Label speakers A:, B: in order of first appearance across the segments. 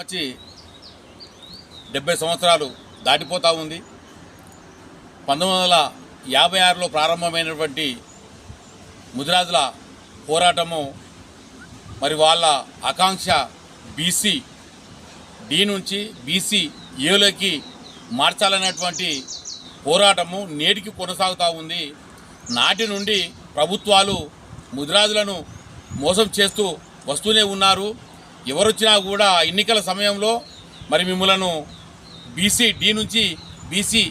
A: వచ్చి 70 సంవత్సరాలు దాటిపోతూ ఉంది. 1956లో ప్రారంభమైనటువంటి ముదిరాజుల పోరాటము మరి వాళ్ళ ఆకాంక్ష బీసీ డి నుంచి బీసీ ఏలోకి మార్చాలనేటువంటి పోరాటము నేటికి కొనసాగుతూ ఉంది. నాటి నుండి ప్రభుత్వాలు ముదిరాజులను మోసం చేస్తూ వస్తూనే ఉన్నారు. ఎవరొచ్చినా కూడా ఎన్నికల సమయంలో మరి మిమ్మలను బీసీ డి నుంచి బీసీ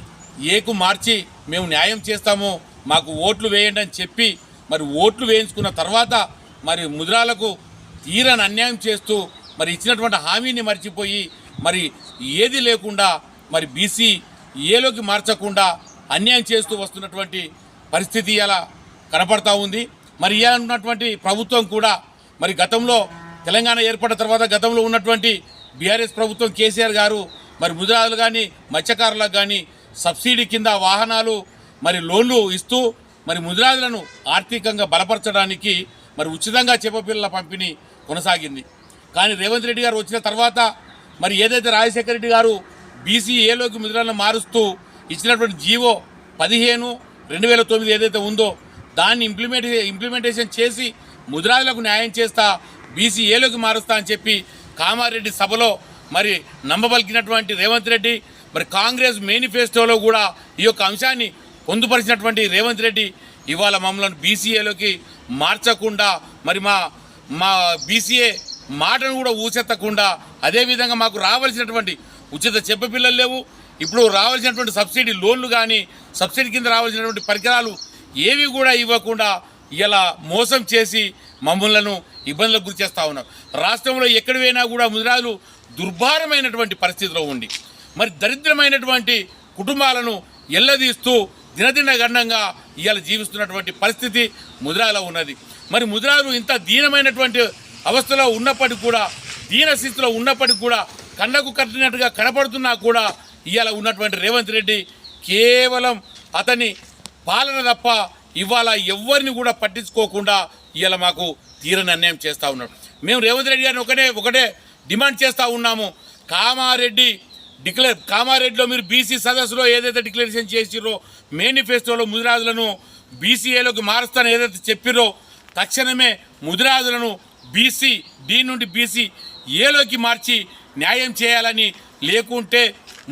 A: ఏకు మార్చి మేము న్యాయం చేస్తాము, మాకు ఓట్లు వేయండి అని చెప్పి మరి ఓట్లు వేయించుకున్న తర్వాత మరి ముదిరాలకు తీరని అన్యాయం చేస్తూ మరి ఇచ్చినటువంటి హామీని మర్చిపోయి మరి ఏది లేకుండా మరి బీసీ ఏలోకి మార్చకుండా అన్యాయం చేస్తూ వస్తున్నటువంటి పరిస్థితి ఇలా కనపడతా ఉంది. మరి ఇలా ఉన్నటువంటి ప్రభుత్వం కూడా మరి గతంలో తెలంగాణ ఏర్పడిన తర్వాత గతంలో ఉన్నటువంటి బీఆర్ఎస్ ప్రభుత్వం కేసీఆర్ గారు మరి ముదిరాజులు కానీ మత్స్యకారులకు కానీ సబ్సిడీ కింద వాహనాలు మరి లోన్లు ఇస్తూ మరి ముదిరాజులను ఆర్థికంగా బలపరచడానికి మరి ఉచితంగా చేపపిల్లల పంపిణీ కొనసాగింది. కానీ రేవంత్ రెడ్డి గారు వచ్చిన తర్వాత మరి ఏదైతే రాజశేఖర రెడ్డి గారు బీసీ ఏలోకి ముదిరాజులను మారుస్తూ ఇచ్చినటువంటి జీవో 15/2009 ఏదైతే ఉందో దాన్ని ఇంప్లిమెంటేషన్ చేసి ముదిరాజులకు న్యాయం చేస్తా బీసీ ఏలోకి మారుస్తా అని చెప్పి కామారెడ్డి సభలో మరి నమ్మబలికినటువంటి రేవంత్ రెడ్డి మరి కాంగ్రెస్ మేనిఫెస్టోలో కూడా ఈ యొక్క అంశాన్ని పొందుపరిచినటువంటి రేవంత్ రెడ్డి ఇవాళ మమ్మల్ని బీసీఏలోకి మార్చకుండా మరి మా బీసీఏ మాటను కూడా ఊసెత్తకుండా అదేవిధంగా మాకు రావాల్సినటువంటి ఉచిత చెప్పపిల్లలు లేవు, ఇప్పుడు రావాల్సినటువంటి సబ్సిడీ లోన్లు కానీ సబ్సిడీ కింద రావాల్సినటువంటి పరికరాలు ఏవి కూడా ఇవ్వకుండా ఇలా మోసం చేసి మమ్మల్ని ఇబ్బందులకు గురి చేస్తూ ఉన్నారు. రాష్ట్రంలో ఎక్కడ పోయినా కూడా ముదిరాజులు దుర్భారమైనటువంటి పరిస్థితిలో ఉండి మరి దరిద్రమైనటువంటి కుటుంబాలను ఎల్లదీస్తూ దినదిన గండంగా ఇవాళ జీవిస్తున్నటువంటి పరిస్థితి ముదిరాజులో ఉన్నది. మరి ముదిరాజులు ఇంత దీనమైనటువంటి అవస్థలో ఉన్నప్పటికీ కూడా దీన స్థితిలో ఉన్నప్పటికీ కూడా కళ్ళకు కట్టినట్టుగా కనపడుతున్నా కూడా ఇవాళ ఉన్నటువంటి రేవంత్ రెడ్డి కేవలం అతని పాలన తప్ప ఇవాళ ఎవరిని కూడా పట్టించుకోకుండా ఇవాళ మాకు తీరని అన్యాయం చేస్తూ ఉన్నాడు. మేము రేవంత్ రెడ్డి గారిని ఒకటే డిమాండ్ చేస్తూ ఉన్నాము. కామారెడ్డిలో మీరు బీసీ సదస్సులో ఏదైతే డిక్లరేషన్ చేసిరో మేనిఫెస్టోలో ముదిరాజులను బీసీఏలోకి మారుస్తానని ఏదైతే చెప్పిరో తక్షణమే ముదిరాజులను బీసీ డి నుండి బీసీ ఏలోకి మార్చి న్యాయం చేయాలని, లేకుంటే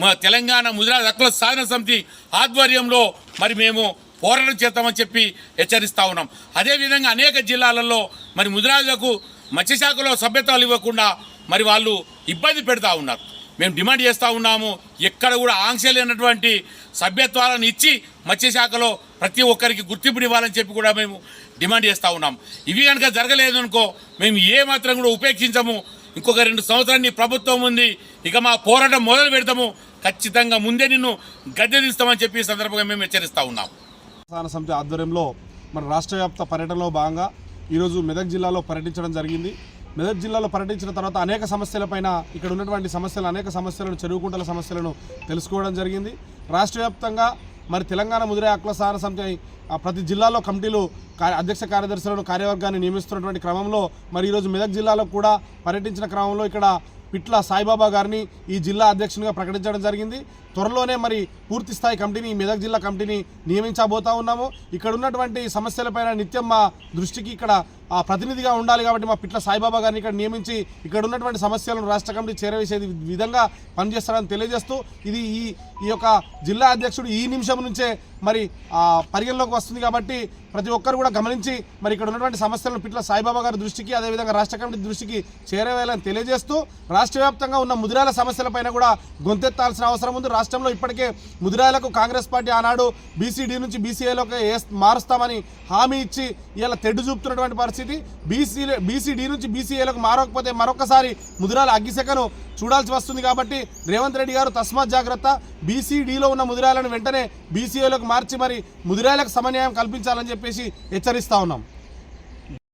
A: మా తెలంగాణ ముదిరాజు హక్కుల సాధన సమితి ఆధ్వర్యంలో మరి మేము పోరాటం చేస్తామని చెప్పి హెచ్చరిస్తూ ఉన్నాం. అదేవిధంగా అనేక జిల్లాలలో మరి ముదిరాజులకు మత్స్యశాఖలో సభ్యత్వాలు ఇవ్వకుండా మరి వాళ్ళు ఇబ్బంది పెడతా ఉన్నారు. మేము డిమాండ్ చేస్తూ ఉన్నాము, ఎక్కడ కూడా ఆంక్ష లేనటువంటి సభ్యత్వాలను ఇచ్చి మత్స్యశాఖలో ప్రతి ఒక్కరికి గుర్తింపుని ఇవ్వాలని చెప్పి కూడా మేము డిమాండ్ చేస్తూ ఉన్నాం. ఇవి కనుక జరగలేదు అనుకో మేము ఏమాత్రం కూడా ఉపేక్షించము. ఇంకొక 2 సంవత్సరాన్ని ప్రభుత్వం ఉంది, ఇక మా పోరాటం మొదలు పెడతాము, ఖచ్చితంగా ముందే నిన్ను గద్దె తీస్తామని చెప్పి ఈ సందర్భంగా మేము హెచ్చరిస్తూ ఉన్నాం.
B: సమితి ఆధ్వర్యంలో మన రాష్ట్ర వ్యాప్త పర్యటనలో భాగంగా ఈరోజు మెదక్ జిల్లాలో పర్యటించడం జరిగింది. మెదక్ జిల్లాలో పర్యటించిన తర్వాత అనేక సమస్యలపైన ఇక్కడ ఉన్నటువంటి అనేక సమస్యలను చెరువుకుంటల సమస్యలను తెలుసుకోవడం జరిగింది. రాష్ట్ర వ్యాప్తంగా మరి తెలంగాణ ముదిరాజు హక్కుల సాధన సమితి ప్రతి జిల్లాలో కమిటీలు అధ్యక్ష కార్యదర్శులను కార్యవర్గాన్ని నియమిస్తున్నటువంటి క్రమంలో మరి ఈరోజు మెదక్ జిల్లాలో కూడా పర్యటించిన క్రమంలో ఇక్కడ పిట్ల సాయిబాబా గారిని ఈ జిల్లా అధ్యక్షునిగా ప్రకటించడం జరిగింది. త్వరలోనే మరి పూర్తి స్థాయి కమిటీని మెదక్ జిల్లా కమిటీని నియమించబోతా ఉన్నాము. ఇక్కడ ఉన్నటువంటి సమస్యలపైన నిత్యం మా దృష్టికి ఇక్కడ ప్రతినిధిగా ఉండాలి కాబట్టి మా పిట్ల సాయిబాబా గారిని ఇక్కడ నియమించి ఇక్కడ ఉన్నటువంటి సమస్యలను రాష్ట్ర కమిటీ చేరవేసే విధంగా పనిచేస్తారని తెలియజేస్తూ ఇది ఈ యొక్క జిల్లా అధ్యక్షుడు ఈ నిమిషం నుంచే మరి పరిగణలోకి వస్తుంది కాబట్టి ప్రతి ఒక్కరు కూడా గమనించి మరి ఇక్కడ ఉన్నటువంటి సమస్యలను పిట్ల సాయిబాబా గారి దృష్టికి అదేవిధంగా రాష్ట్ర కమిటీ దృష్టికి చేరవేయాలని తెలియజేస్తూ రాష్ట్ర వ్యాప్తంగా ఉన్న ముదిరాల సమస్యలపైన కూడా గొంతెత్తాల్సిన అవసరం ఉంది. రాష్ట్రంలో ఇప్పటికే ముదిరాలకు కాంగ్రెస్ పార్టీ ఆనాడు బీసీడీ నుంచి బీసీఏలోకి మారుస్తామని హామీ ఇచ్చి ఇలా తెడ్డు చూపుతున్నటువంటి పరిస్థితి. బీసీడీ నుంచి బీసీఏలోకి మారకపోతే మరొకసారి ముదిరాల అగ్గిశెకను చూడాల్సి వస్తుంది. కాబట్టి రేవంత్ రెడ్డి గారు తస్మాత్ జాగ్రత్త, బీసీడీలో ఉన్న ముదిరాలను వెంటనే బీసీఏలోకి మార్చి మరి ముదిరాలకు సమన్యాయం కల్పించాలని చెప్పేసి హెచ్చరిస్తా ఉన్నాం.